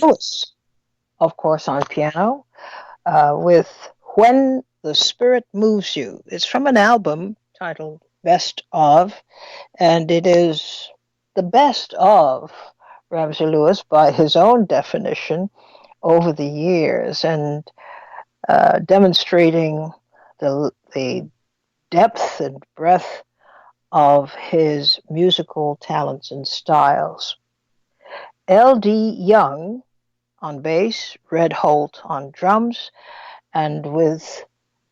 Lewis, of course, on piano, with When the Spirit Moves You. It's from an album titled Best of, and it is the best of Ramsey Lewis by his own definition over the years, and demonstrating the depth and breadth of his musical talents and styles. L.D. Young on bass, Red Holt on drums, and with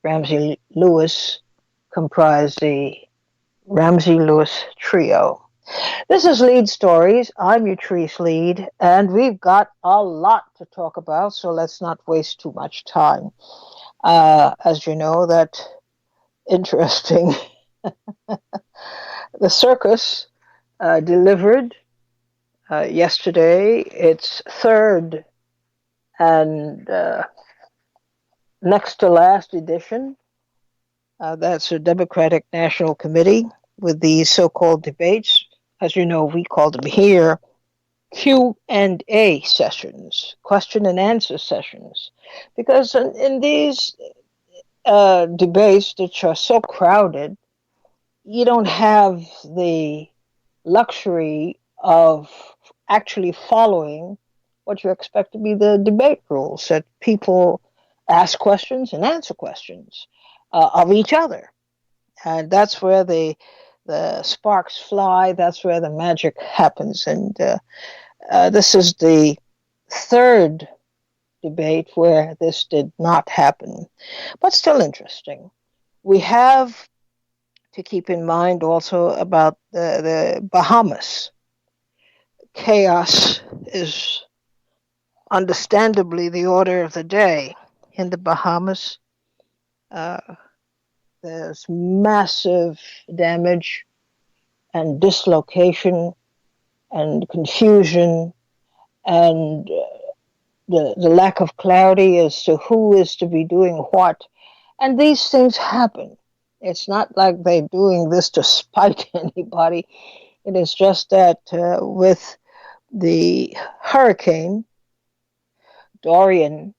Ramsey Lewis comprised the Ramsey Lewis Trio. This is Leid Stories. I'm Utrice Leid, and we've got a lot to talk about, so let's not waste too much time. As you know, that interesting, the circus delivered yesterday its third and next to last edition. That's a Democratic National Committee with these so-called debates. As you know, we call them here Q&A sessions, question and answer sessions, because in these debates, which are so crowded, you don't have the luxury of actually following what you expect to be the debate rules, that people ask questions and answer questions of each other. And that's where the sparks fly. That's where the magic happens. And this is the third debate where this did not happen, but still interesting. We have to keep in mind also about the Bahamas. Chaos is understandably the order of the day in the Bahamas. Uh, there's massive damage and dislocation and confusion and the lack of clarity as to who is to be doing what. And these things happen. It's not like they're doing this to spite anybody. It is just that with the hurricane, Dorian,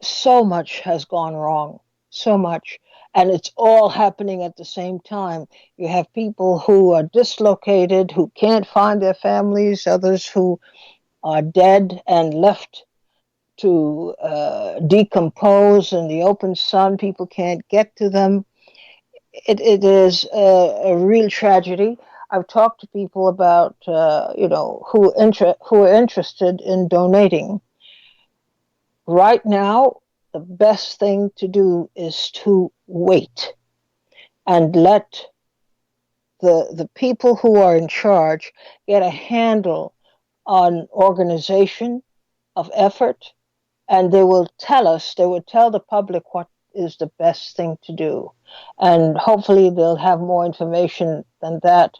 so much has gone wrong, so much. And it's all happening at the same time. You have people who are dislocated, who can't find their families, others who are dead and left to decompose in the open sun. People can't get to them. It is a real tragedy. I've talked to people about, who are interested in donating. Right now, the best thing to do is to wait and let the people who are in charge get a handle on organization of effort, and they will tell the public what is the best thing to do. And hopefully they'll have more information than that.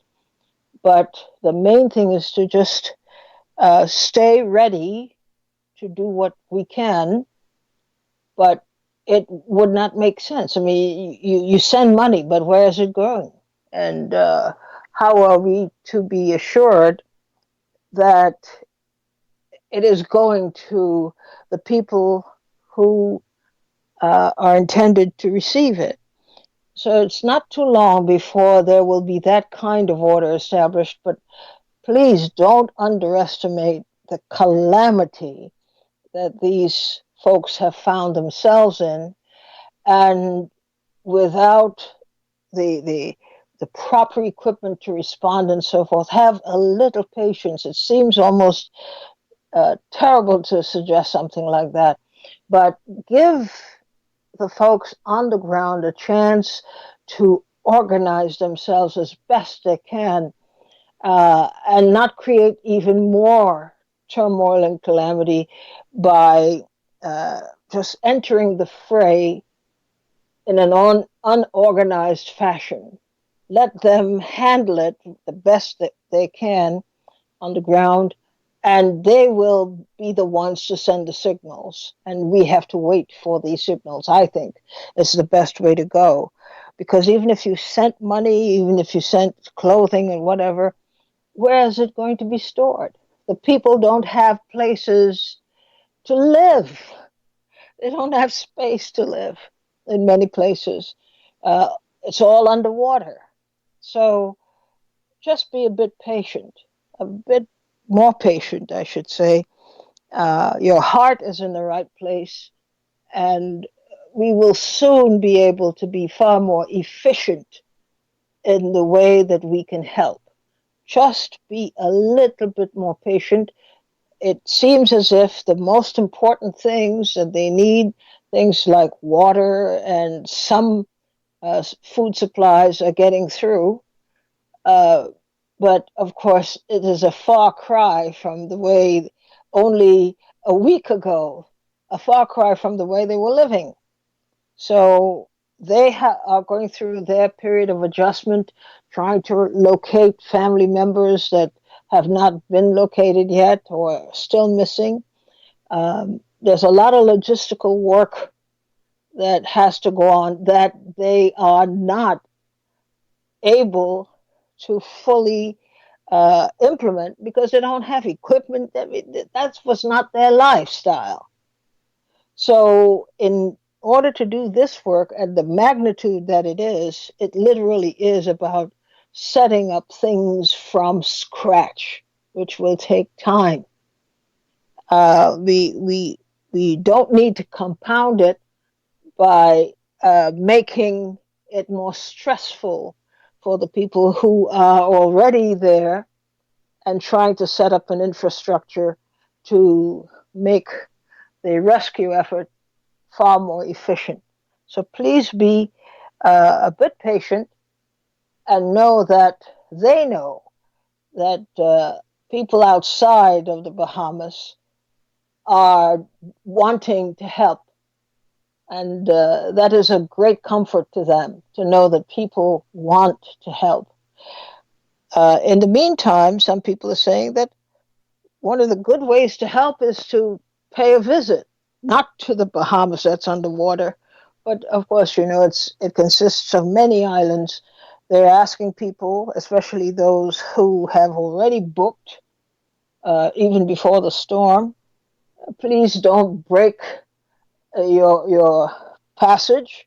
But the main thing is to just stay ready to do what we can, but it would not make sense. I mean, you send money, but where is it going? And how are we to be assured that it is going to the people who are intended to receive it? So it's not too long before there will be that kind of order established, but please don't underestimate the calamity that these folks have found themselves in, and without the proper equipment to respond and so forth, have a little patience. It seems almost terrible to suggest something like that, but give the folks on the ground a chance to organize themselves as best they can, and not create even more turmoil and calamity by just entering the fray in an unorganized fashion. Let them handle it the best that they can on the ground, and they will be the ones to send the signals. And we have to wait for these signals, I think, is the best way to go. Because even if you sent money, even if you sent clothing and whatever, where is it going to be stored? The people don't have places to live. They don't have space to live in many places. It's all underwater. So just be a bit patient, a bit more patient, I should say. Your heart is in the right place, and we will soon be able to be far more efficient in the way that we can help. Just be a little bit more patient. It seems as if the most important things that they need, things like water and some food supplies, are getting through. Uh, but of course, it is a far cry from the way only a week ago, a far cry from the way they were living. So they are going through their period of adjustment, trying to locate family members that have not been located yet or are still missing. There's a lot of logistical work that has to go on that they are not able to fully implement because they don't have equipment. That was not their lifestyle. So, in order to do this work at the magnitude that it literally is about setting up things from scratch, which will take time. We don't need to compound it by making it more stressful for the people who are already there and trying to set up an infrastructure to make the rescue effort far more efficient. So please be a bit patient and know that they know that people outside of the Bahamas are wanting to help. And that is a great comfort to them to know that people want to help. In the meantime, some people are saying that one of the good ways to help is to pay a visit, not to the Bahamas, that's underwater, but of course, it consists of many islands. They're asking people, especially those who have already booked, even before the storm, please don't break your passage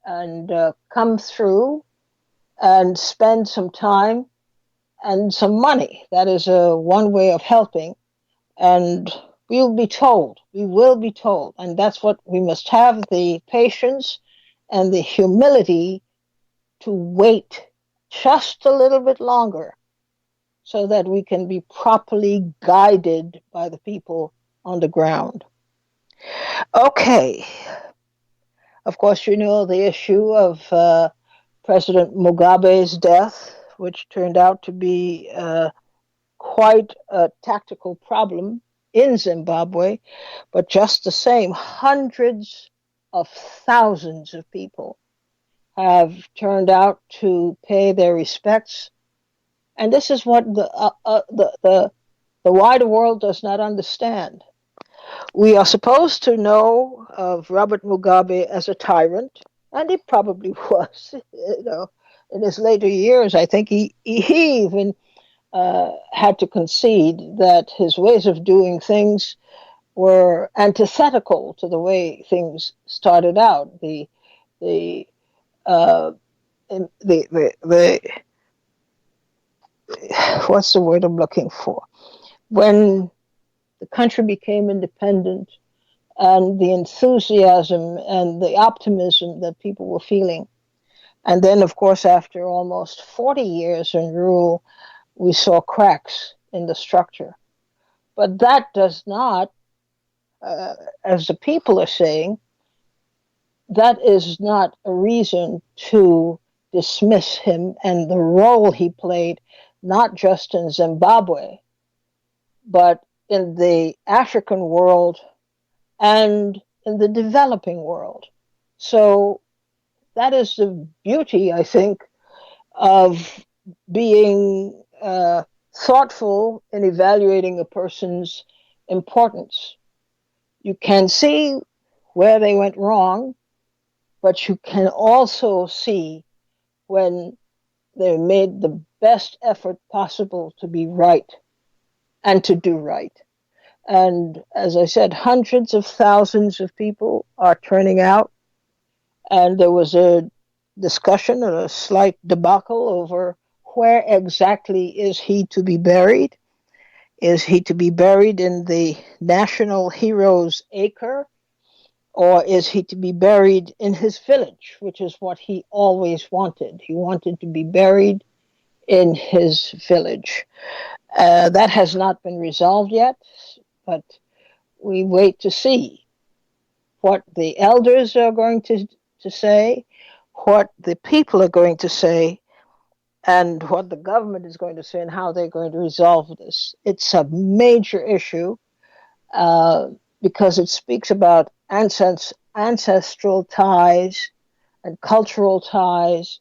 and come through and spend some time and some money. That is one way of helping. And we will be told. And that's what we must have, the patience and the humility to wait just a little bit longer so that we can be properly guided by the people on the ground. Okay. Of course, you know the issue of President Mugabe's death, which turned out to be quite a tactical problem in Zimbabwe, but just the same, hundreds of thousands of people have turned out to pay their respects. And this is what the wider world does not understand. We are supposed to know of Robert Mugabe as a tyrant, and he probably was. In his later years, I think he even had to concede that his ways of doing things were antithetical to the way things started out. The uh, the what's the word I'm looking for? When the country became independent, and the enthusiasm and the optimism that people were feeling, and then, of course, after almost 40 years in rule, we saw cracks in the structure. But that does not, as the people are saying, that is not a reason to dismiss him and the role he played, not just in Zimbabwe, but in the African world and in the developing world. So that is the beauty, I think, of being thoughtful in evaluating a person's importance. You can see where they went wrong, but you can also see when they made the best effort possible to be right. and to do right. And as I said, hundreds of thousands of people are turning out. And there was a discussion, a slight debacle over where exactly is he to be buried. Is he to be buried in the National Heroes Acre, or is he to be buried in his village, which is what he always wanted? He wanted to be buried in his village. That has not been resolved yet, but we wait to see what the elders are going to say, what the people are going to say, and what the government is going to say, and how they're going to resolve this. It's a major issue uh, because it speaks about ancestral ties and cultural ties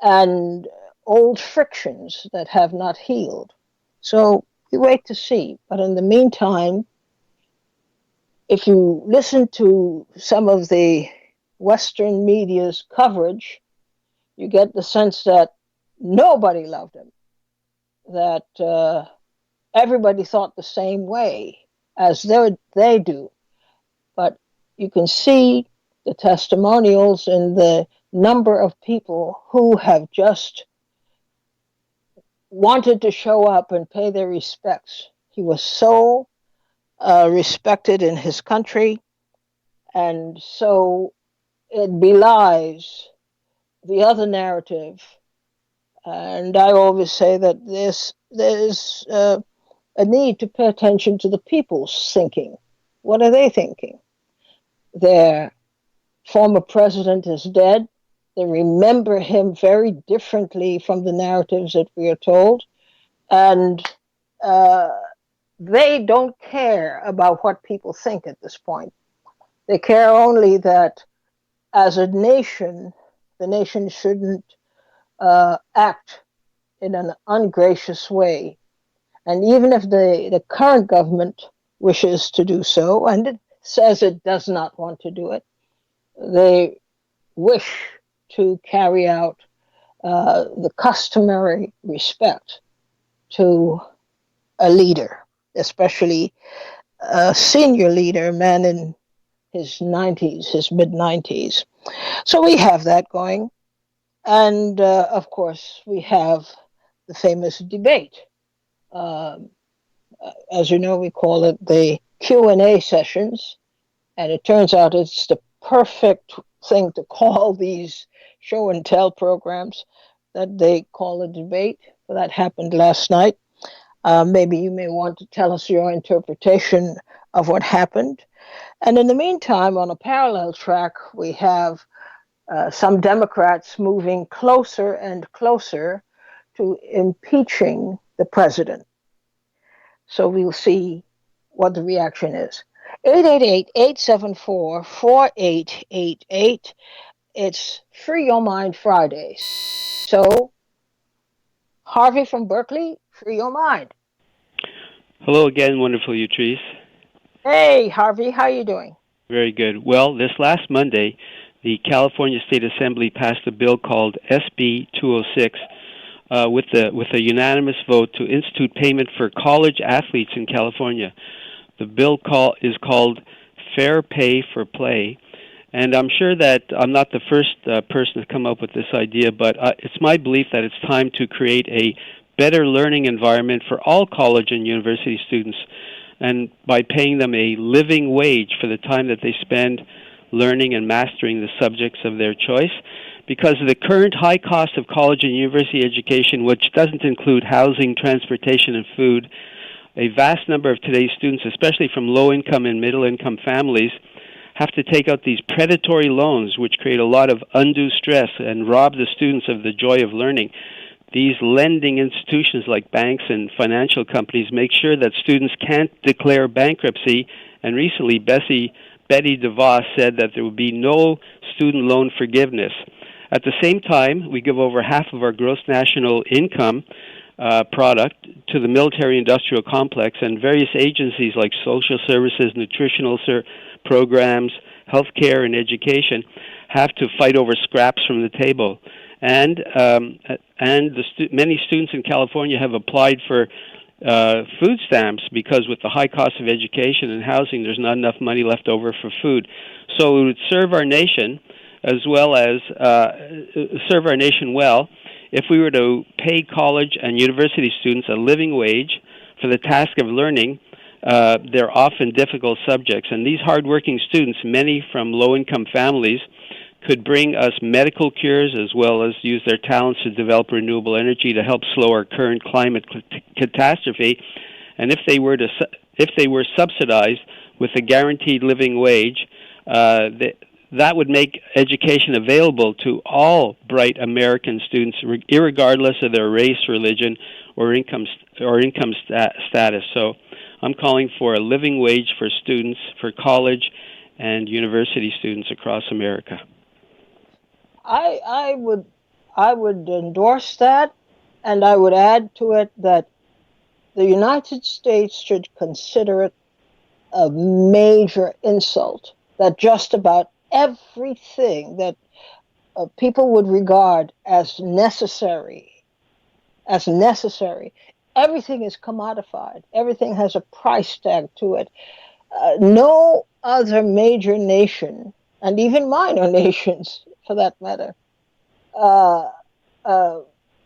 and old frictions that have not healed. So we wait to see. But in the meantime, if you listen to some of the Western media's coverage, you get the sense that nobody loved him, that everybody thought the same way as they do. But you can see the testimonials and the number of people who have just wanted to show up and pay their respects. He was so respected in his country, and so it belies the other narrative. And I always say that there's a need to pay attention to the people's thinking. What are they thinking? Their former president is dead. They remember him very differently from the narratives that we are told. And uh, they don't care about what people think at this point. They care only that as a nation, the nation shouldn't act in an ungracious way. And even if the current government wishes to do so, and it says it does not want to do it, they wish to carry out the customary respect to a leader, especially a senior leader, a man in his 90s, his mid 90s. So we have that going. And of course, we have the famous debate. Um, as you know, we call it the Q&A sessions, and it turns out it's the perfect thing to call these show and tell programs that they call a debate. Well, that happened last night. Maybe you may want to tell us your interpretation of what happened. And in the meantime, on a parallel track, we have some Democrats moving closer and closer to impeaching the president. So we'll see what the reaction is. 888-874-4888. It's Free Your Mind Friday. So, Harvey from Berkeley, free your mind. Hello again, wonderful Utrice. Hey, Harvey, how are you doing? Very good. Well, this last Monday, the California State Assembly passed a bill called SB 206 with a unanimous vote to institute payment for college athletes in California. The bill is called Fair Pay for Play, and I'm sure that I'm not the first person to come up with this idea, but it's my belief that it's time to create a better learning environment for all college and university students, and by paying them a living wage for the time that they spend learning and mastering the subjects of their choice. Because of the current high cost of college and university education, which doesn't include housing, transportation, and food, a vast number of today's students, especially from low-income and middle-income families, have to take out these predatory loans, which create a lot of undue stress and rob the students of the joy of learning. These lending institutions like banks and financial companies make sure that students can't declare bankruptcy, and recently Betty DeVos said that there will be no student loan forgiveness. At the same time, we give over half of our gross national income product to the military-industrial complex, and various agencies like social services, nutritional programs, healthcare, and education have to fight over scraps from the table. And many students in California have applied for food stamps, because with the high cost of education and housing, there's not enough money left over for food. So it would serve our nation as well as serve our nation well if we were to pay college and university students a living wage for the task of learning. They're often difficult subjects, and these hardworking students, many from low-income families, could bring us medical cures as well as use their talents to develop renewable energy to help slow our current climate catastrophe. And if they were subsidized with a guaranteed living wage, that would make education available to all bright American students, irregardless of their race, religion, or income status. So I'm calling for a living wage for students, for college and university students across America. I would endorse that, and I would add to it that the United States should consider it a major insult that just about everything that people would regard as necessary, everything is commodified. Everything has a price tag to it. No other major nation, and even minor nations for that matter, uh, uh,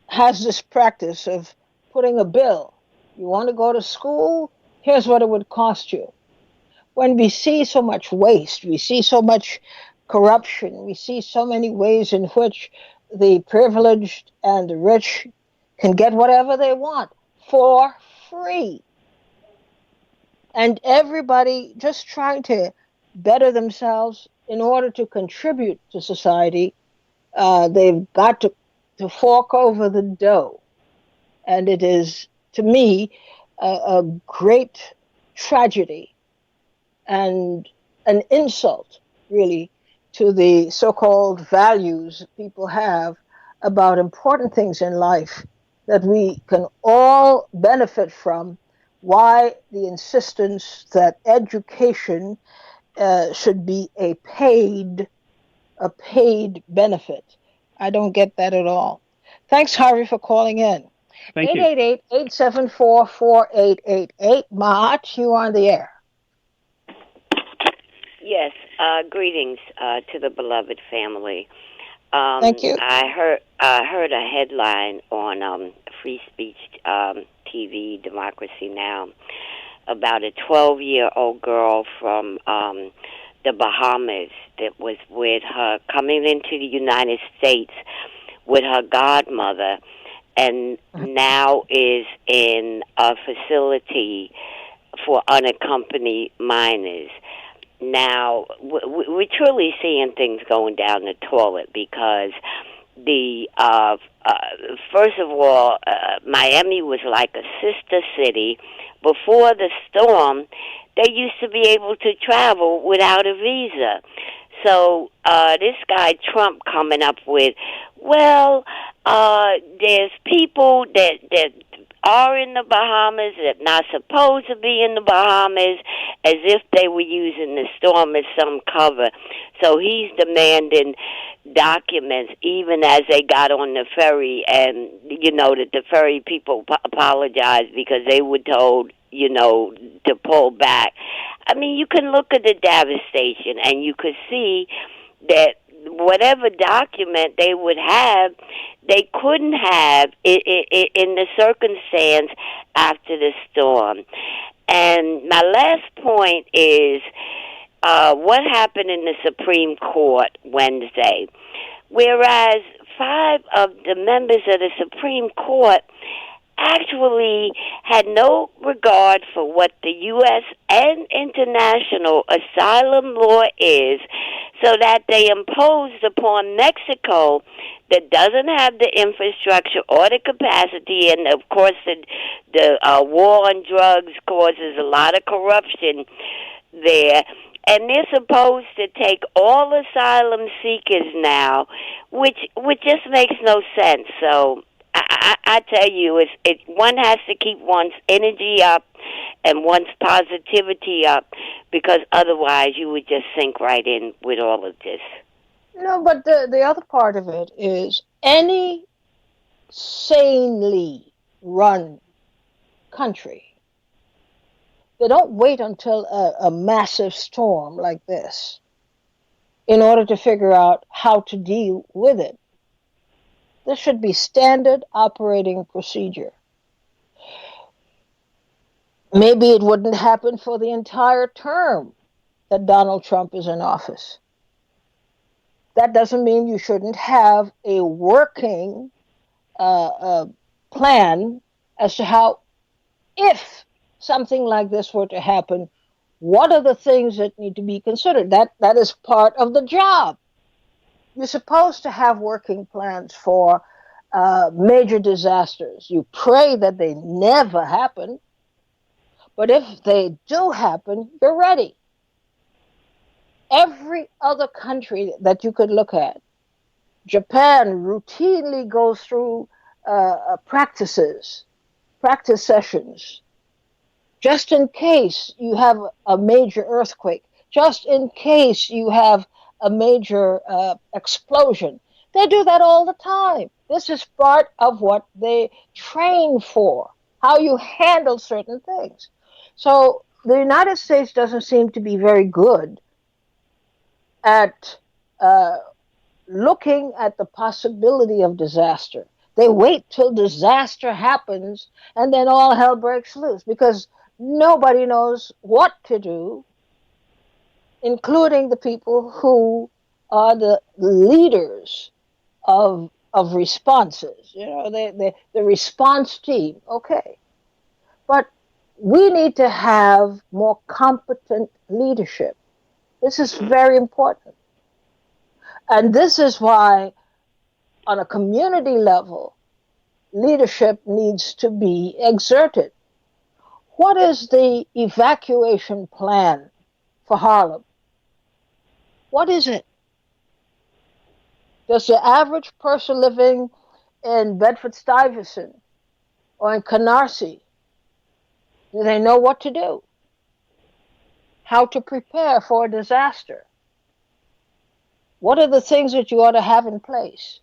has this practice of putting a bill. You want to go to school? Here's what it would cost you. When we see so much waste, we see so much corruption, we see so many ways in which the privileged and the rich can get whatever they want for free, and everybody just trying to better themselves in order to contribute to society, they've got to fork over the dough. And it is, to me, a great tragedy and an insult, really, to the so-called values people have about important things in life that we can all benefit from. Why the insistence that education should be a paid benefit? I don't get that at all. Thanks, Harvey, for calling in. Thank you. 888-874-4888. Mahat, you on the air. Yes, greetings to the beloved family. Thank you. I heard a headline on Free Speech TV, Democracy Now, about a 12-year-old girl from the Bahamas that was with her coming into the United States with her godmother, and now is in a facility for unaccompanied minors. Now, we're truly seeing things going down the toilet because first of all, Miami was like a sister city. Before the storm, they used to be able to travel without a visa. So this guy Trump coming up with, well, there's people that are in the Bahamas that not supposed to be in the Bahamas, as if they were using the storm as some cover. So he's demanding documents even as they got on the ferry, and that the ferry people apologized because they were told to pull back. I mean, you can look at the devastation and you could see that whatever document they would have, they couldn't have in the circumstance after the storm. And my last point is what happened in the Supreme Court Wednesday. Whereas 5 of the members of the Supreme Court actually had no regard for what the U.S. and international asylum law is, so that they imposed upon Mexico, that doesn't have the infrastructure or the capacity, and of course the war on drugs causes a lot of corruption there. And they're supposed to take all asylum seekers now, which just makes no sense. So I tell you, one has to keep one's energy up and one's positivity up, because otherwise you would just sink right in with all of this. No, but the other part of it is any sanely run country, they don't wait until a massive storm like this in order to figure out how to deal with it. This should be standard operating procedure. Maybe it wouldn't happen for the entire term that Donald Trump is in office. That doesn't mean you shouldn't have a working plan as to how, if something like this were to happen, what are the things that need to be considered? That is part of the job. You're supposed to have working plans for major disasters. You pray that they never happen, but if they do happen, you're ready. Every other country that you could look at, Japan routinely goes through practice sessions, just in case you have a major earthquake, just in case you have a major explosion. They do that all the time. This is part of what they train for, how you handle certain things. So the United States doesn't seem to be very good at uh, looking at the possibility of disaster. They wait till disaster happens and then all hell breaks loose because nobody knows what to do, including the people who are the leaders of responses. You know, the response team. Okay, but we need to have more competent leadership. This is very important, and this is why, on a community level, leadership needs to be exerted. What is the evacuation plan for Harlem? What is it? Does the average person living in Bedford Stuyvesant or in Canarsie, do they know what to do? How to prepare for a disaster? What are the things that you ought to have in place?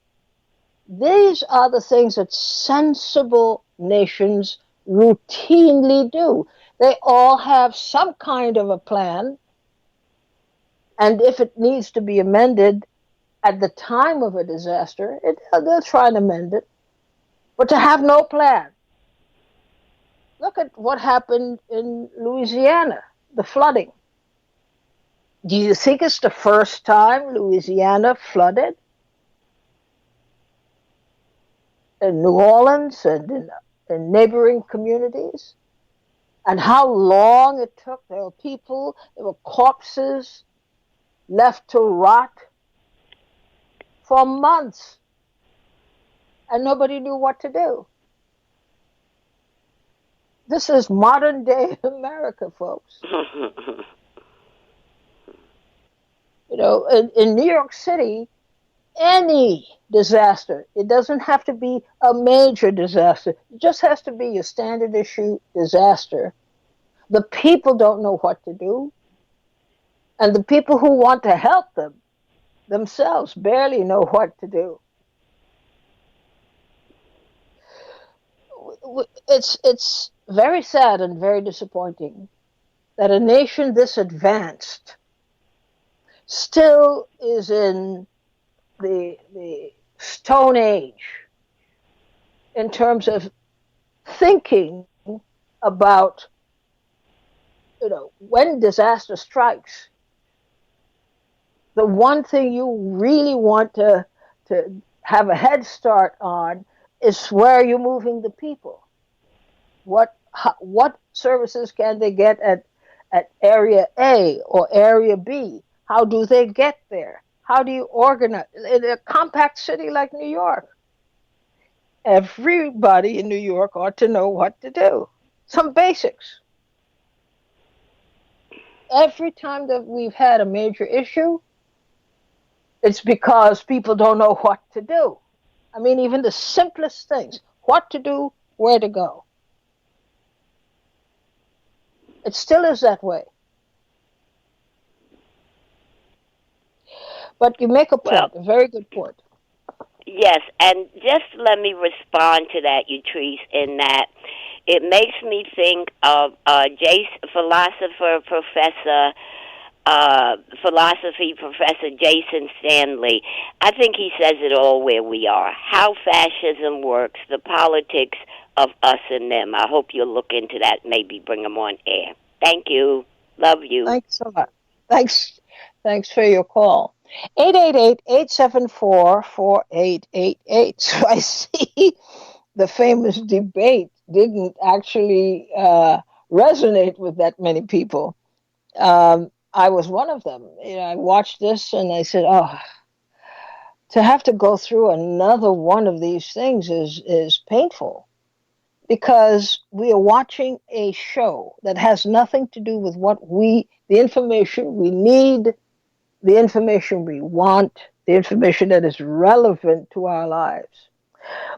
These are the things that sensible nations routinely do. They all have some kind of a plan, and if it needs to be amended at the time of a disaster, they'll try and amend it. But to have no plan, look at what happened in Louisiana, the flooding. Do you think it's the first time Louisiana flooded? In New Orleans and in neighboring communities? And how long it took? There were people, there were corpses left to rot for months, and nobody knew what to do. This is modern day America, folks. You know, in New York City, any disaster, it doesn't have to be a major disaster, it just has to be a standard issue disaster. The people don't know what to do, and the people who want to help them themselves barely know what to do. It's very sad and very disappointing that a nation this advanced still is in the Stone Age in terms of thinking about, you know, when disaster strikes, the one thing you really want to have a head start on is where you're moving the people. What services can they get at area A or area B? How do they get there? How do you organize in a compact city like New York? Everybody in New York ought to know what to do. Some basics. Every time that we've had a major issue, it's because people don't know what to do. I mean, even the simplest things, what to do, where to go. It still is that way. But you make a Well, point, a very good point. Yes, and just let me respond to that, Utrice, in that it makes me think of philosophy professor Jason Stanley. I think he says it all where we are. How fascism works, the politics of us and them. I hope you'll look into that, maybe bring them on air. Thank you. Love you. Thanks so much. Thanks. Thanks for your call. 888-874-4888. So I see the famous debate didn't actually resonate with that many people. I was one of them. I watched this and I said, "Oh, to have to go through another one of these things is painful because we are watching a show that has nothing to do with the information we need, the information we want, the information that is relevant to our lives."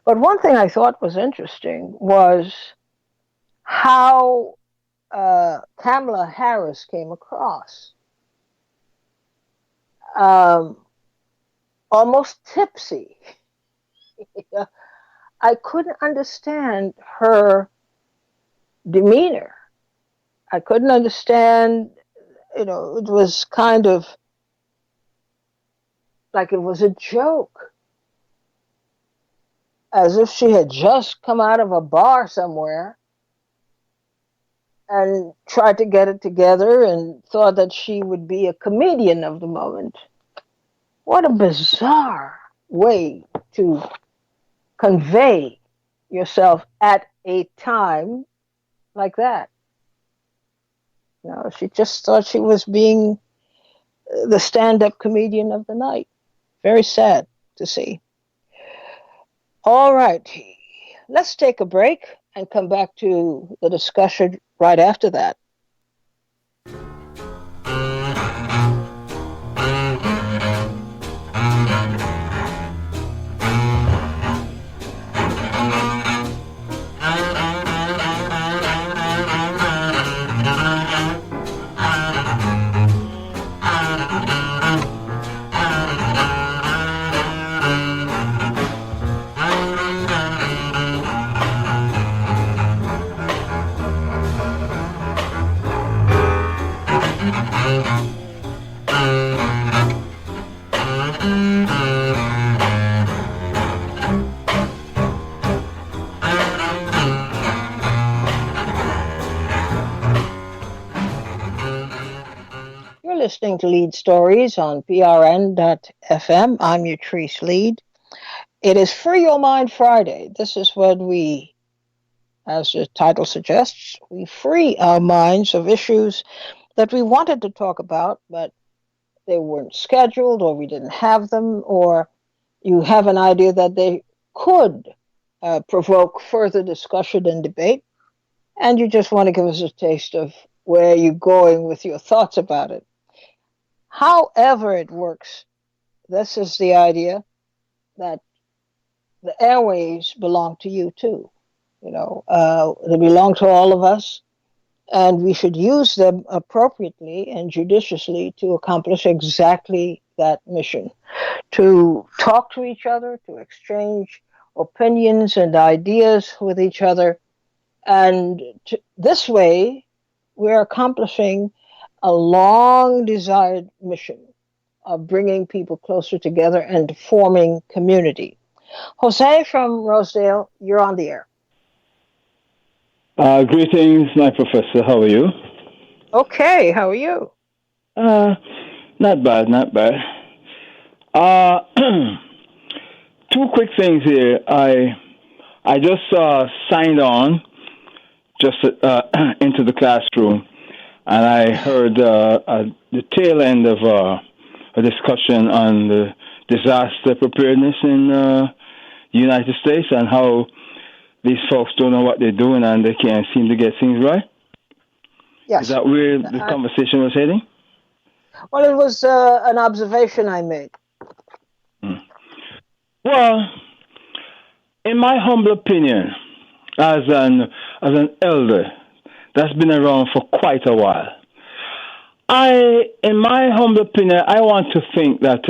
But one thing I thought was interesting was how Kamala Harris came across. Um, Almost tipsy. I couldn't understand her demeanor. I couldn't understand, it was kind of like it was a joke, as if she had just come out of a bar somewhere and tried to get it together and thought that she would be a comedian of the moment. What a bizarre way to convey yourself at a time like that. She just thought she was being the stand-up comedian of the night. Very sad to see. All right, let's take a break and come back to the discussion right after that. You're listening to Leid Stories on PRN.FM. I'm Utrice Leid. It is Free Your Mind Friday. This is when we, as the title suggests, we free our minds of issues that we wanted to talk about, but they weren't scheduled, or we didn't have them, or you have an idea that they could provoke further discussion and debate, and you just want to give us a taste of where you're going with your thoughts about it. However it works, this is the idea that the airwaves belong to you too. They belong to all of us, and we should use them appropriately and judiciously to accomplish exactly that mission, to talk to each other, to exchange opinions and ideas with each other. And this way, we're accomplishing a long desired mission of bringing people closer together and forming community. Jose from Rosedale, you're on the air. Greetings, my professor. How are you? Okay, how are you? Not bad, not bad. Uh, Two quick things here. I just signed on just into the classroom, and I heard the tail end of a discussion on the disaster preparedness in the United States and how these folks don't know what they're doing and they can't seem to get things right. Yes. Is that where the conversation was heading? Well, it was an observation I made. Well, in my humble opinion, as an elder that's been around for quite a while, in my humble opinion, I want to think that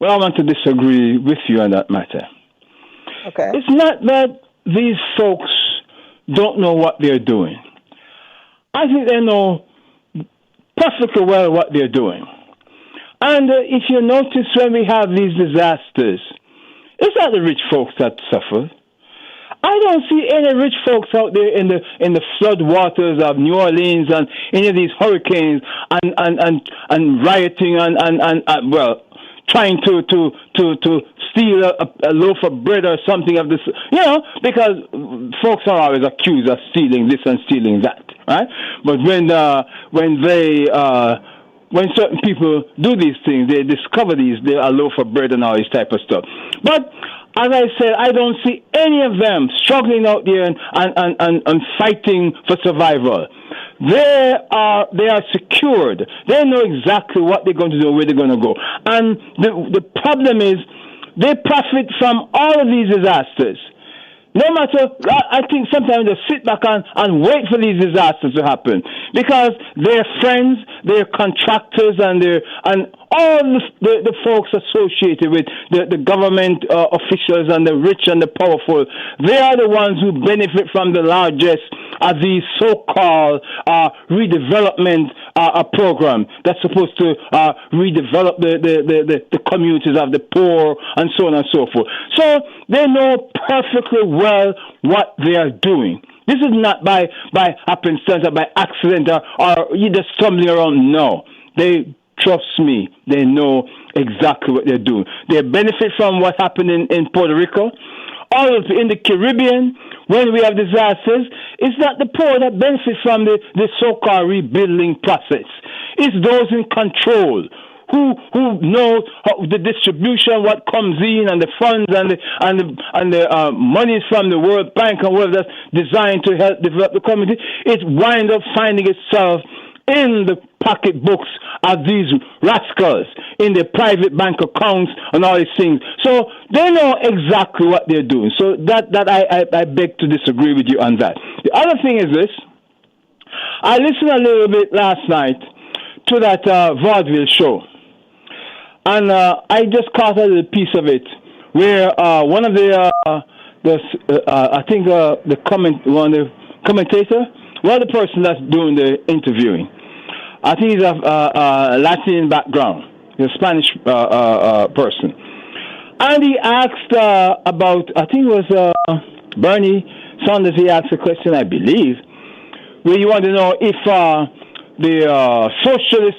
Well, I want to disagree with you on that matter. Okay. It's not that these folks don't know what they're doing. I think they know perfectly well what they're doing. And if you notice when we have these disasters, it's not the rich folks that suffer. I don't see any rich folks out there in the flood waters of New Orleans and any of these hurricanes and rioting and well, trying to steal a loaf of bread or something of this, because folks are always accused of stealing this and stealing that, right? But when certain people do these things, they discover a loaf of bread and all this type of stuff. But as I said, I don't see any of them struggling out there and fighting for survival. They are secured. They know exactly what they're going to do, where they're going to go. And the problem is they profit from all of these disasters. No matter, I think sometimes they sit back and wait for these disasters to happen because their friends, their contractors, and all the folks associated with the government officials and the rich and the powerful, they are the ones who benefit from the largest of these so-called redevelopment program that's supposed to redevelop the communities of the poor and so on and so forth. So they know perfectly well what they are doing. This is not by happenstance or by accident or you just stumbling around. No, they trust me. They know exactly what they're doing. They benefit from what happened in Puerto Rico. All of in the Caribbean, when we have disasters, it's not the poor that benefit from the so-called rebuilding process. It's those in control who know the distribution, what comes in, and the funds and the monies from the World Bank and whatever that's designed to help develop the community. It winds up finding itself in the pocketbooks of these rascals, in their private bank accounts and all these things. So they know exactly what they're doing. So that I beg to disagree with you on that. The other thing is this. I listened a little bit last night to that vaudeville show. And I just caught a little piece of it where one of the commentator, one of the person that's doing the interviewing, I think he's of Latin background, a Spanish person. And he asked about, I think it was Bernie Sanders, he asked a question, I believe, where you want to know if the socialist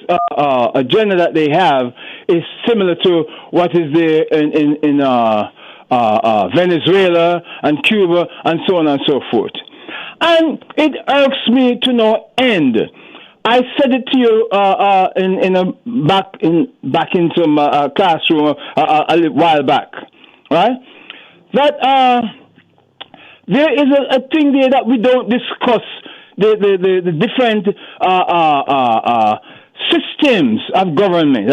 agenda that they have is similar to what is there in Venezuela and Cuba and so on and so forth. And it irks me to no end. I said it to you back in some classroom a little while back, right? That there is a thing there that we don't discuss. The different systems of government,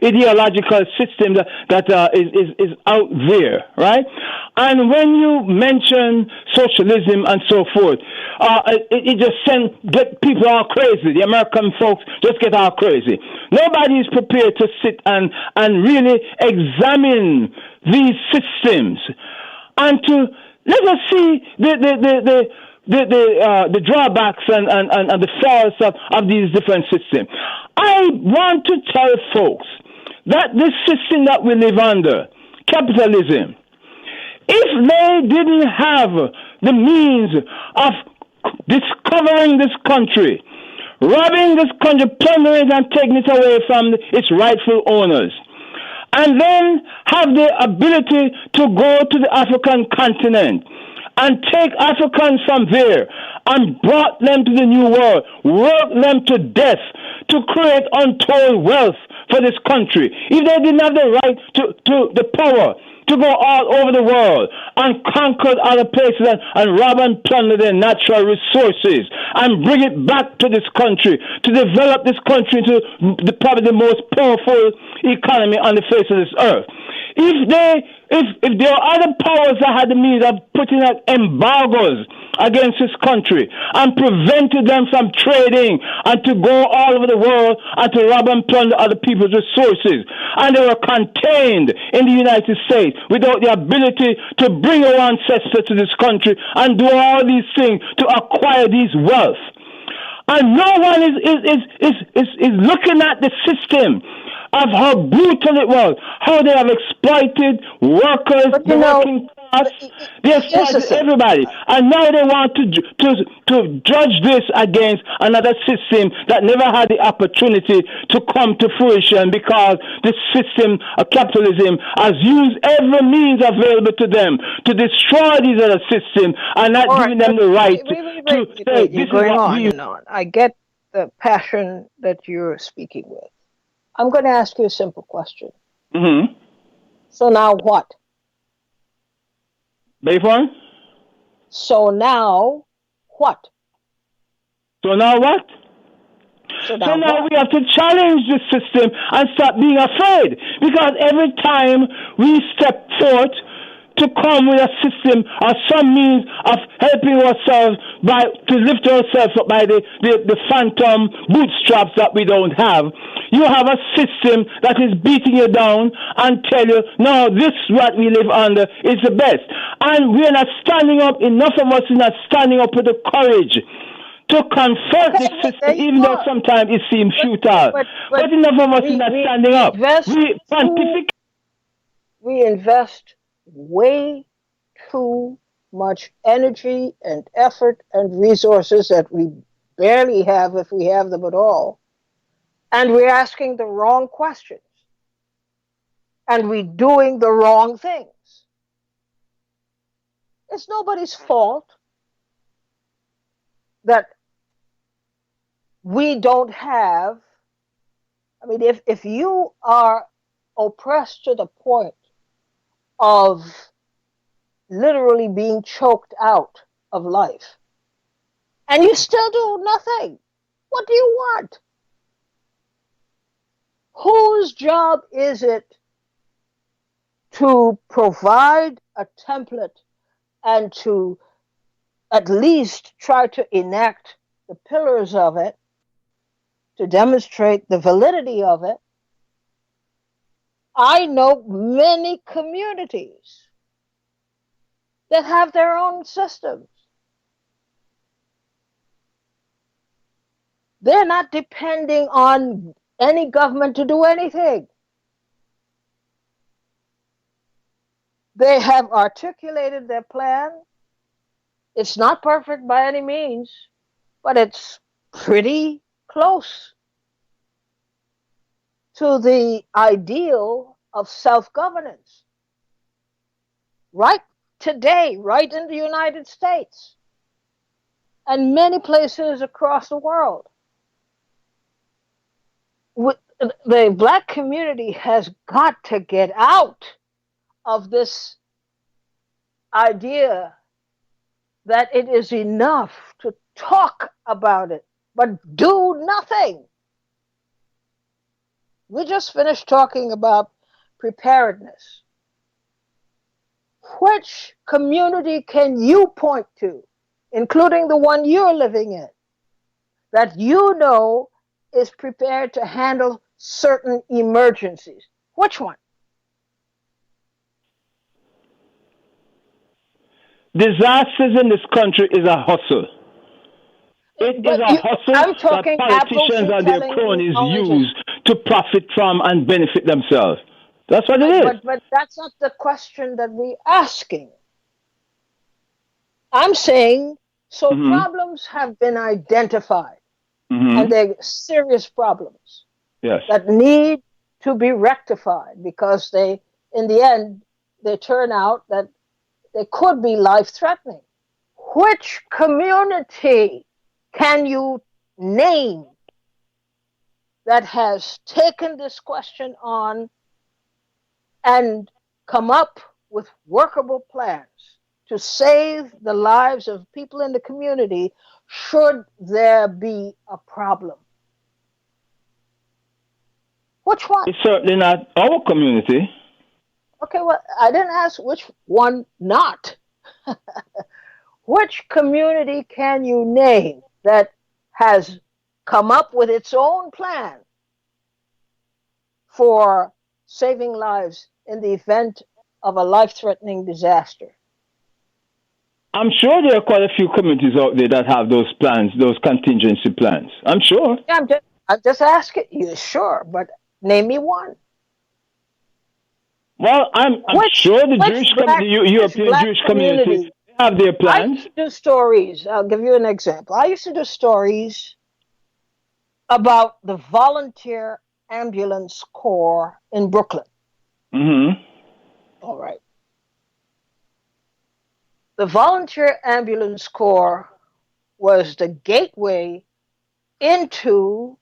ideological system that is out there, right? And when you mention socialism and so forth, it just get people all crazy. The American folks just get all crazy. Nobody is prepared to sit and really examine these systems and to let us see the drawbacks and the faults of these different systems. I want to tell folks that this system that we live under, capitalism, if they didn't have the means of discovering this country, robbing this country, plundering it and taking it away from its rightful owners, and then have the ability to go to the African continent and take Africans from there and brought them to the New World, worked them to death to create untold wealth for this country. If they didn't have the right to the power to go all over the world and conquer other places and rob and plunder their natural resources and bring it back to this country, to develop this country into probably the most powerful economy on the face of this earth. If there are other powers that had the means of putting out embargoes against this country and prevented them from trading and to go all over the world and to rob and plunder other people's resources, and they were contained in the United States without the ability to bring our ancestors to this country and do all these things to acquire these wealth. And no one is looking at the system of how brutal it was, how they have exploited workers, the working class. They exploited everybody, and now they want to judge this against another system that never had the opportunity to come to fruition because the system of capitalism has used every means available to them to destroy these other systems and not giving them the right to say this is what we. I get the passion that you're speaking with. I'm going to ask you a simple question. Mm-hmm. So now what? Beg one? So now what? So now what? So now we have to challenge the system and stop being afraid. Because every time we step forth to come with a system or some means of helping ourselves to lift ourselves up by the phantom bootstraps that we don't have, you have a system that is beating you down and tell you, no, this what we live under is the best. And we're not standing up, enough of us are not standing up with the courage to confront the system, even though sometimes it seems futile. But enough of us are not standing up. We invest way too much energy and effort and resources that we barely have, if we have them at all. And we're asking the wrong questions. And we're doing the wrong things. It's nobody's fault that we don't have. I mean, if you are oppressed to the point of literally being choked out of life, and you still do nothing, what do you want? Whose job is it to provide a template and to at least try to enact the pillars of it, to demonstrate the validity of it? I know many communities that have their own systems. They're not depending on any government to do anything. They have articulated their plan. It's not perfect by any means, but it's pretty close to the ideal of self-governance. Right today, right in the United States, and many places across the world. The Black community has got to get out of this idea that it is enough to talk about it, but do nothing. We just finished talking about preparedness. Which community can you point to, including the one you're living in, that you know is prepared to handle certain emergencies? Which one? Disasters in this country is a hustle. It is a hustle that politicians and their cronies use to profit from and benefit themselves. That's what it is. But that's not the question that we're asking. I'm saying, problems have been identified, and they're serious problems that need to be rectified, because they, in the end, they turn out that they could be life-threatening. Which community can you name that has taken this question on and come up with workable plans to save the lives of people in the community should there be a problem? Which one? It's certainly not our community. Okay, well, I didn't ask which one not. Which community can you name that has come up with its own plan for saving lives in the event of a life threatening disaster? I'm sure there are quite a few communities out there that have those plans, those contingency plans. I'm sure. Yeah, I'm just asking you, sure, but name me one. Well, I'm Which sure the which black which European black Jewish communities community? have their I plans. used to do stories. I'll give you an example. I used to do stories about the volunteer ambulance corps in Brooklyn. Mm-hmm. All right. The volunteer ambulance corps was the gateway into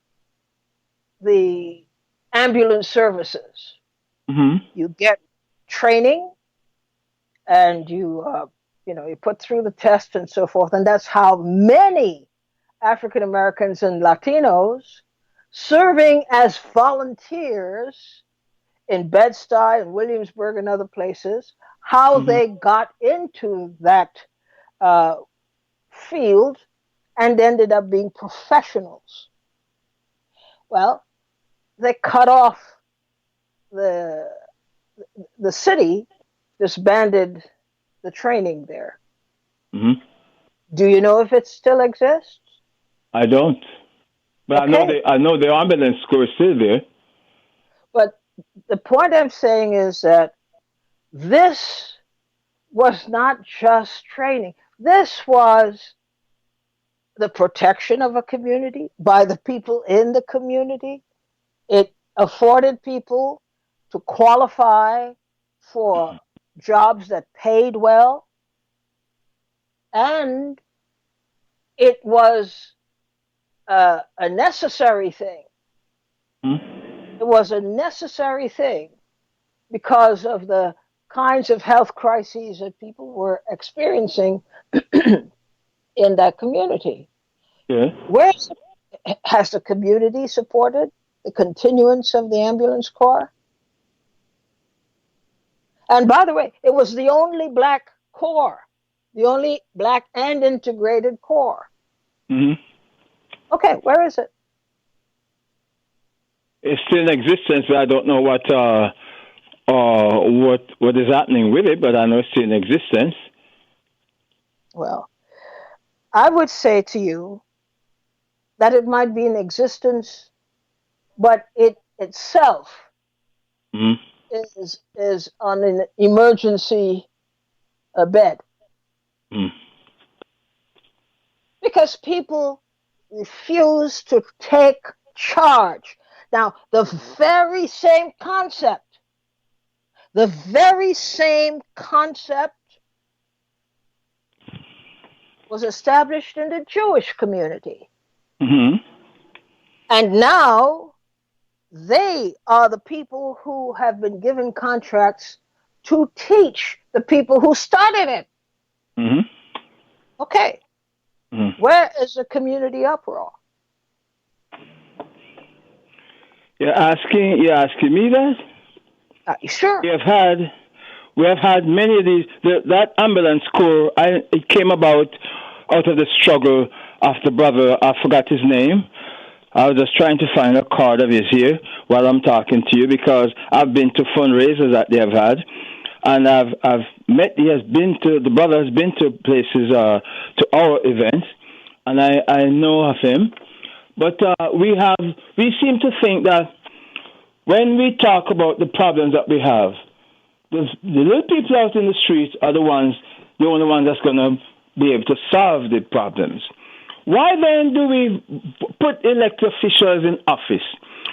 the ambulance services. Mm-hmm. You get training and you put through the test and so forth, and that's how many African Americans and Latinos serving as volunteers in Bed-Stuy and Williamsburg and other places, how Mm-hmm. they got into that uh, field and ended up being professionals. Well, they cut off the the city, disbanded the training there. Mm-hmm. Do you know if it still exists? I don't, but Okay, I know the ambulance corps is still there. but the point I'm saying is that this was not just training. This was the protection of a community by the people in the community. It afforded people to qualify for jobs that paid well, and it was a necessary thing. Mm-hmm. It was a necessary thing because of the kinds of health crises that people were experiencing in that community. Yeah. Where has the community supported the continuance of the ambulance corps? And by the way, it was the only black corps, the only black and integrated corps. Mm-hmm. Okay, where is it? It's still in existence, but I don't know what is happening with it. But I know it's still in existence. Well, I would say to you that it might be in existence, but it itself Mm-hmm. is on an emergency bed Mm-hmm. because people refuse to take charge. Now, the very same concept was established in the Jewish community. Mm-hmm. And now they are the people who have been given contracts to teach the people who started it. Mm-hmm. Okay, Mm-hmm. where is the community uproar? You're asking me that? Sure. We have had we have had many of these. That ambulance corps, it came about out of the struggle of the brother. I forgot his name. I was just trying to find a card of his here while I'm talking to you because I've been to fundraisers that they have had, and I've met. The brother has been to places to our events, and I know of him. But we seem to think that when we talk about the problems that we have, the little people out in the streets are the only ones that's going to be able to solve the problems. Why then do we put elected officials in office?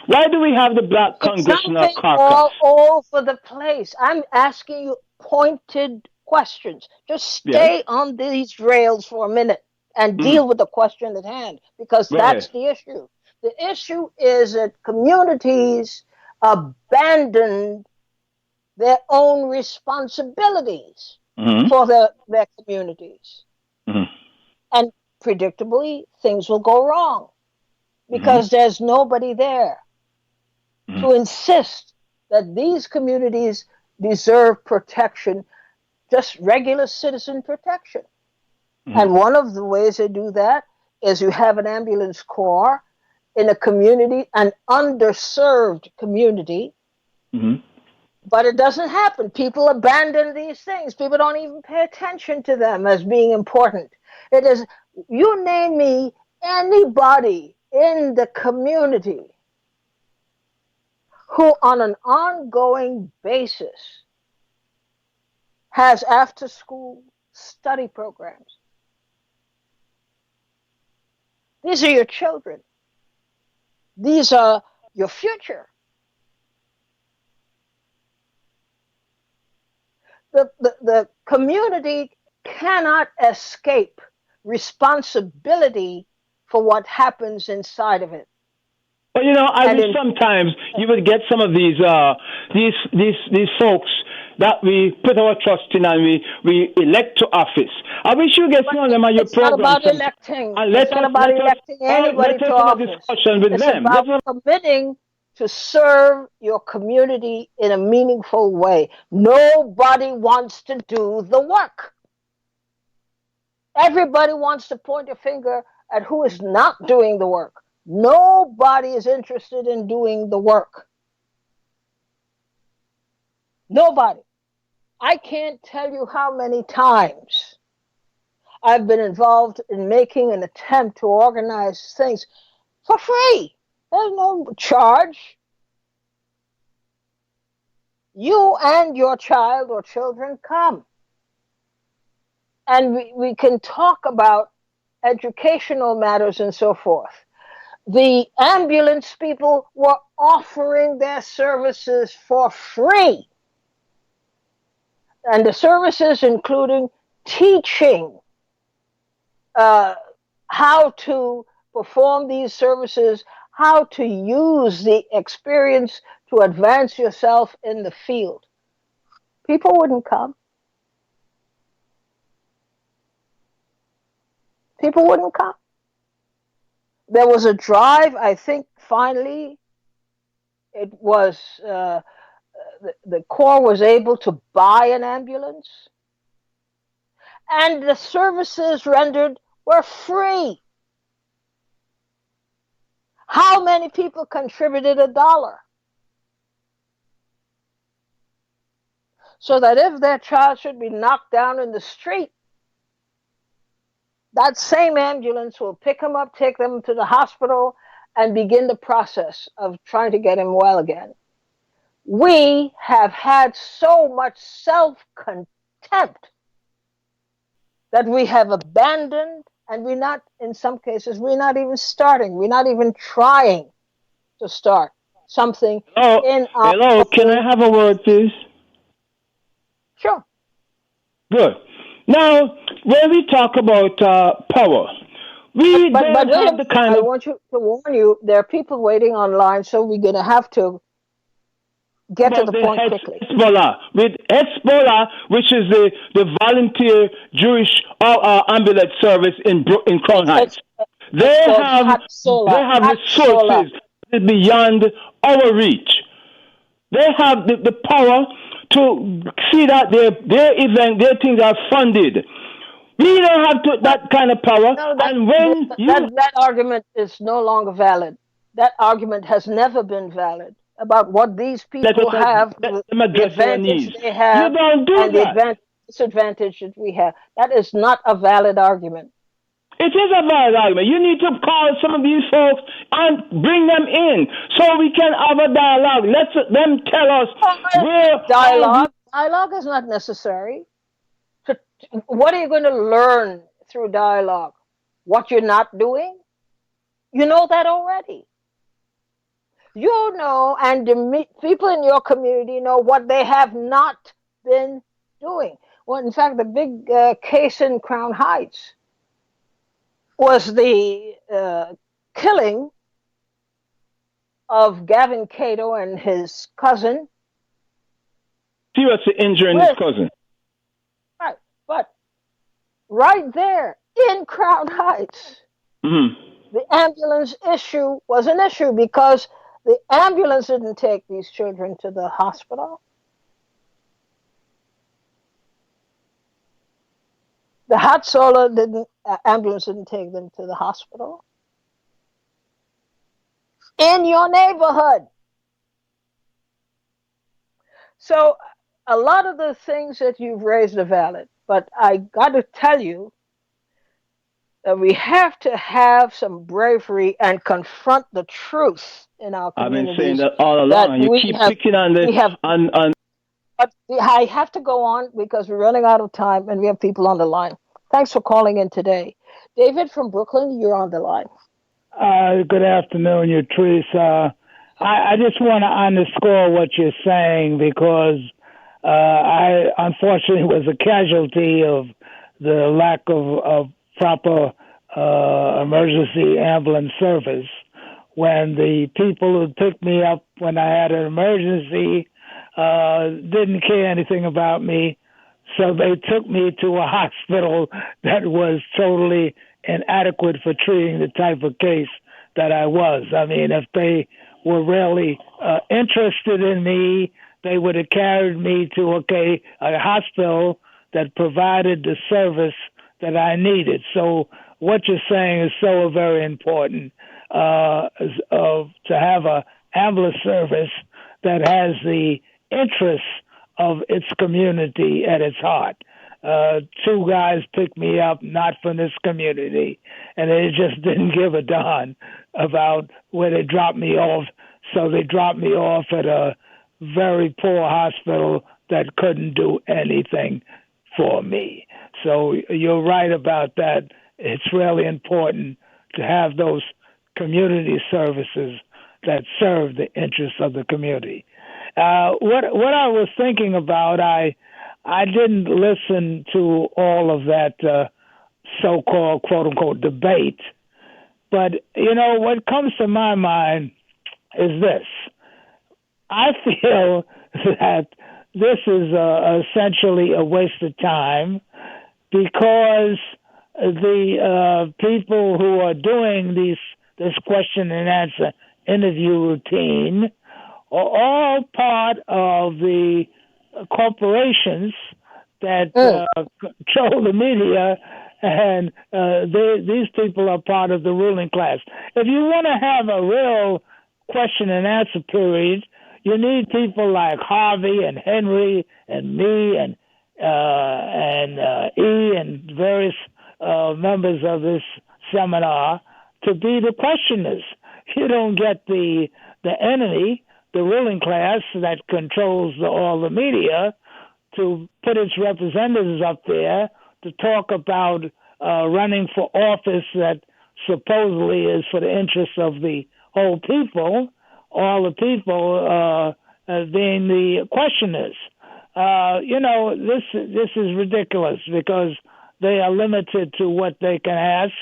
Why do we have the Black It's Congressional jumping Caucus? all over the place. I'm asking you pointed questions. Just Yes. stay on these rails for a minute and Mm. deal with the question at hand because Go ahead. that's the issue. The issue is that communities abandoned their own responsibilities Mm-hmm. for their communities. Mm-hmm. And predictably, things will go wrong Mm-hmm. because there's nobody there to insist that these communities deserve protection, just regular citizen protection. Mm-hmm. And one of the ways they do that is you have an ambulance corps in a community, an underserved community, Mm-hmm. but it doesn't happen. People abandon these things. People don't even pay attention to them as being important. It is, you name me anybody in the community who on an ongoing basis has after school study programs. These are your children. These are your future. The community cannot escape responsibility for what happens inside of it. But I And wish in, sometimes you would get some of these folks that we put our trust in and we elect to office. I wish you get some of them on your it's not program about sometime. electing. And It's not about electing anybody let to us have a office. discussion with It's them. about committing to serve your community in a meaningful way. Nobody wants to do the work. Everybody wants to point a finger at who is not doing the work. Nobody is interested in doing the work. Nobody. I can't tell you how many times I've been involved in making an attempt to organize things for free. There's no charge. You and your child or children come. And we can talk about educational matters and so forth. The ambulance people were offering their services for free. And the services including teaching how to perform these services, how to use the experience to advance yourself in the field. People wouldn't come. People wouldn't come. There was a drive, I think finally it was, the Corps was able to buy an ambulance, and the services rendered were free. How many people contributed $1? So that if their child should be knocked down in the street, that same ambulance will pick them up, take them to the hospital, and begin the process of trying to get him well again. We have had so much self-contempt that we have abandoned, and we're not, in some cases, we're not even starting. We're not even trying to start something in our Hello, can I have a word, please? Sure. Good. Now, when we talk about power, we don't have the kind I of... want to warn you, there are people waiting online, so we're going to have to get to the point quickly. With Hezbollah, which is the volunteer Jewish ambulance service in Crown Heights. They have resources beyond our reach. They have the power to see that their things are funded. We don't have that kind of power. No, that argument is no longer valid. That argument has never been valid about what these people have, the advantage they have, and the disadvantage that we have. That is not a valid argument. It is a valid argument. You need to call some of these folks and bring them in so we can have a dialogue. Let them tell us where... Dialogue is not necessary. What are you going to learn through dialogue? What you're not doing? You know that already. You know, and the people in your community know what they have not been doing. Well, in fact, the big case in Crown Heights was the killing of Gavin Cato and his cousin. Seriously injuring his cousin. Right, but right there in Crown Heights, the ambulance issue was an issue because the ambulance didn't take these children to the hospital. The hot solar didn't ambulance didn't take them to the hospital in your neighborhood. So a lot of the things that you've raised are valid, but I got to tell you that we have to have some bravery and confront the truth in our I've been saying communities that all that along. You keep picking on the we have. on. But I have to go on because we're running out of time and we have people on the line. Thanks for calling in today. David from Brooklyn, you're on the line. Good afternoon, Yatrice. I just want to underscore what you're saying because I unfortunately was a casualty of the lack of proper emergency ambulance service. When the people who picked me up when I had an emergency didn't care anything about me, so they took me to a hospital that was totally inadequate for treating the type of case that I was. I mean, if they were really interested in me, they would have carried me to a hospital that provided the service that I needed. So what you're saying is so very important to have a ambulance service that has the interests of its community at its heart. Two guys picked me up, not from this community, and they just didn't give a darn about where they dropped me off. So they dropped me off at a very poor hospital that couldn't do anything for me. So you're right about that. It's really important to have those community services that serve the interests of the community. What I was thinking about, I didn't listen to all of that so-called quote unquote debate, but what comes to my mind is this: I feel that this is essentially a waste of time because the people who are doing this question and answer interview routine are all part of the corporations that Mm. control the media, and these people are part of the ruling class. If you want to have a real question and answer period, you need people like Harvey and Henry and me and E and various members of this seminar to be the questioners. You don't get the enemy, the ruling class that controls all the media, to put its representatives up there to talk about running for office that supposedly is for the interests of the whole people, all the people being the questioners. This is ridiculous because they are limited to what they can ask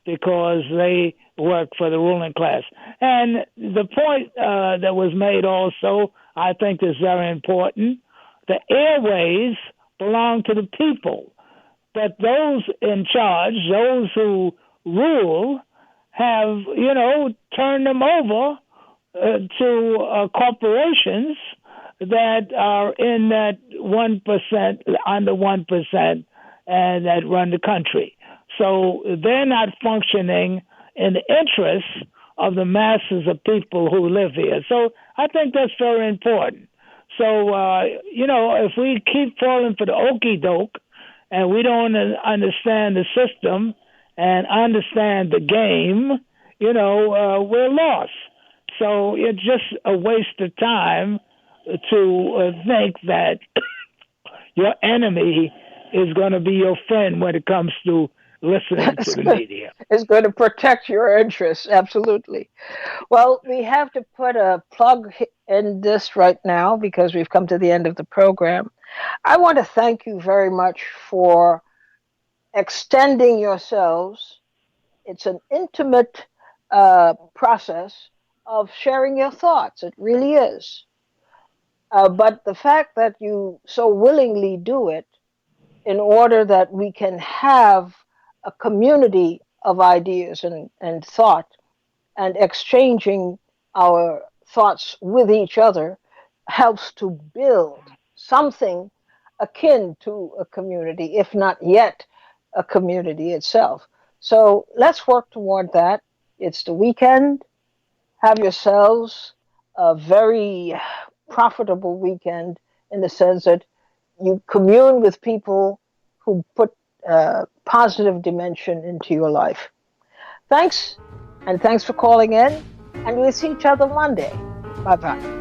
because they work for the ruling class. And the point that was made also, I think, is very important. The airways belong to the people, but those in charge, those who rule, have, turned them over to corporations that are in that 1%, under 1%, and that run the country. So they're not functioning in the interests of the masses of people who live here. So I think that's very important. So, if we keep falling for the okie doke and we don't understand the system and understand the game, we're lost. So it's just a waste of time to think that your enemy is going to be your friend when it comes to listening to the media. It's going to protect your interests. Absolutely. Well, we have to put a plug in this right now because we've come to the end of the program. I want to thank you very much for extending yourselves. It's an intimate process of sharing your thoughts. It really is. But the fact that you so willingly do it in order that we can have a community of ideas and thought and exchanging our thoughts with each other helps to build something akin to a community, if not yet a community itself. So let's work toward that. It's the weekend. Have yourselves a very profitable weekend in the sense that you commune with people who put positive dimension into your life. Thanks, and thanks for calling in, and we'll see each other Monday. Bye bye.